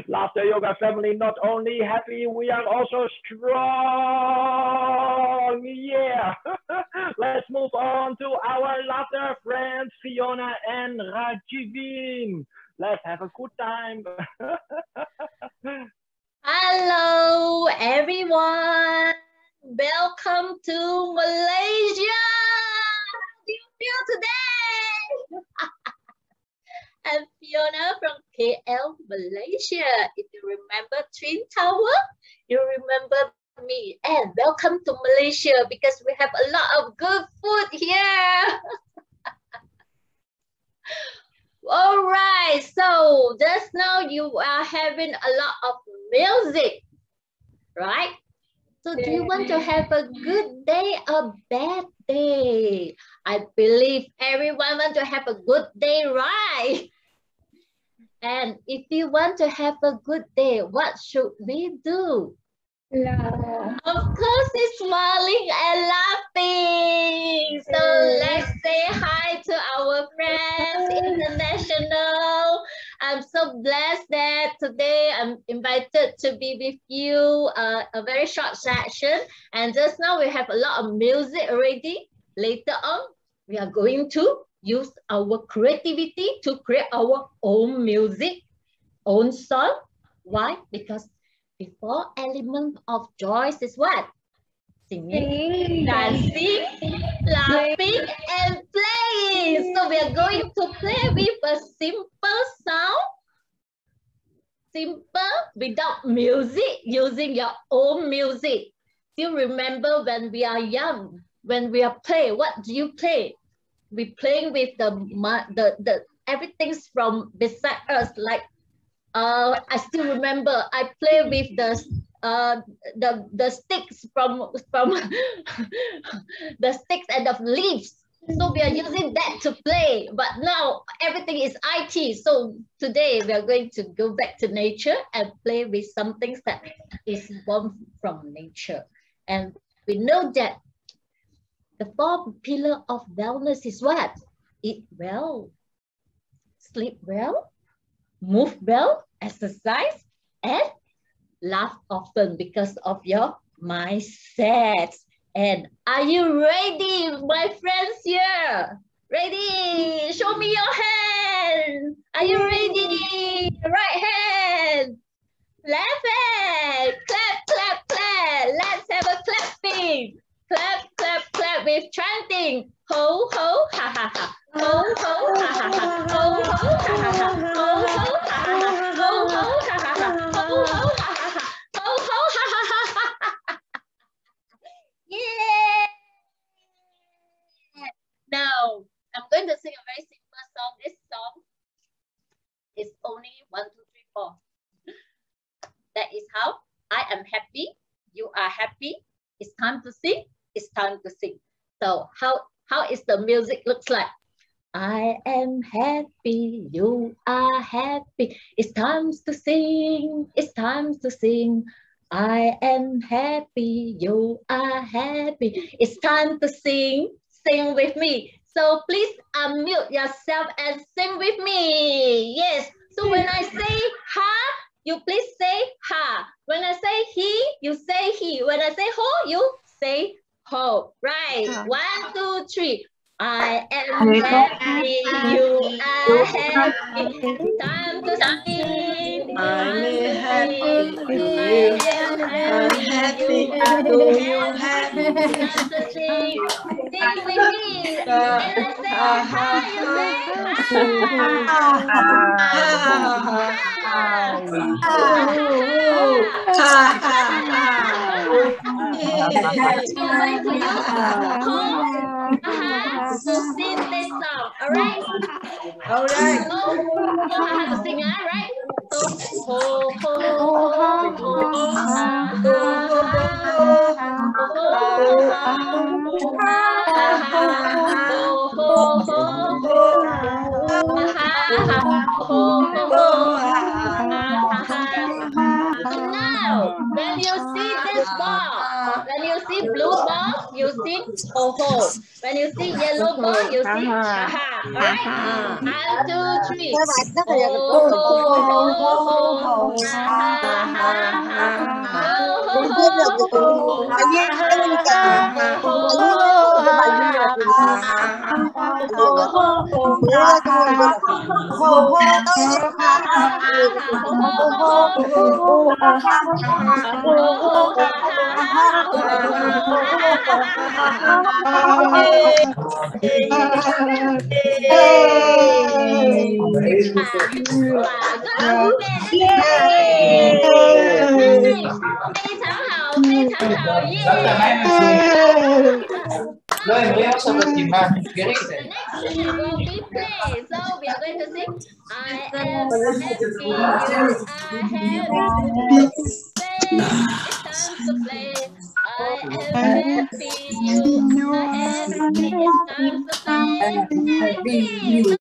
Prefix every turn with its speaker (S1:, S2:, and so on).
S1: Laughter Yoga family, not only happy, we are also strong. Yeah. Let's move on to our laughter friends, Fiona and Rajivin. Let's have a good time.
S2: Hello, everyone. Welcome to Malaysia. How do you feel today? I'm Fiona from KL, Malaysia. If you remember Twin Tower, you remember me. And welcome to Malaysia because we have a lot of good food here. All right, so just now you are having a lot of music, right? So do you want to have a good day or bad day? I believe everyone wants to have a good day, right? And if you want to have a good day, what should we do? Of course, it's smiling and laughing. So let's say hi to our friends international. I'm so blessed that today I'm invited to be with you a very short session. And just now we have a lot of music already. Later on, we are going to use our creativity to create our own music, own song. Why? Because the four elements of joy is what? Singing, dancing, laughing, and playing. So we are going to play with a simple sound. Simple, without music, using your own music. Still remember when we are young, when we are play, what do you play? We playing with the everything's from beside us, like I still remember I play with the sticks from the sticks and the leaves. So we are using that to play. But now everything is IT. So today we are going to go back to nature and play with some things that is born from nature. And we know that the four pillars of wellness is what? Eat well, sleep well, move well, exercise, and laugh often because of your mindset. And are you ready, my friends here? Ready? Show me your hand. Are you ready? Right hand. Left hand. Clap, clap, clap. Let's have a clapping. Clap, clap, clap with chanting. Ho, ho, ha, ha, ha. Ho, ho, ha, ha, ha. Ho, ho, ha, ha, ha. Ho, ho, ha, ha, ha. Ho, ho, ha, ha, ha. Ho, ho, ha, ha, ha. Ho, ho, ha, ha, ha. Yeah! Now, I'm going to sing a very simple song. This song is only 1, 2, 3, 4. That is how I am happy. You are happy. It's time to sing. It's time to sing. So how is the music looks like? I am happy. You are happy. It's time to sing. It's time to sing. I am happy. You are happy. It's time to sing. Sing with me. So please unmute yourself and sing with me. Yes. So when I say ha, you please say ha. When I say he, you say he. When I say ho, you say ho. Right. 1, 2, 3. I am happy. You are happy. Time to sing.
S3: I'm happy.
S2: I am happy. You are happy. Time to sing. Sing with me. And I say ha, you say to sing this song, alright?
S3: Alright.
S2: So, how to sing, right? So, ho, ho, ho, ho, ha, So now, when you see this ball, when you see blue ball, you sing ho ho. When you see yellow ball, you sing ha ha. Alright, 1, 2, 3.
S3: Các bạn rất là giỏi.
S4: Next will be play.
S2: So we are going to sing I am happy, you are happy. It's time to play. I am happy, you are happy. It's time to play.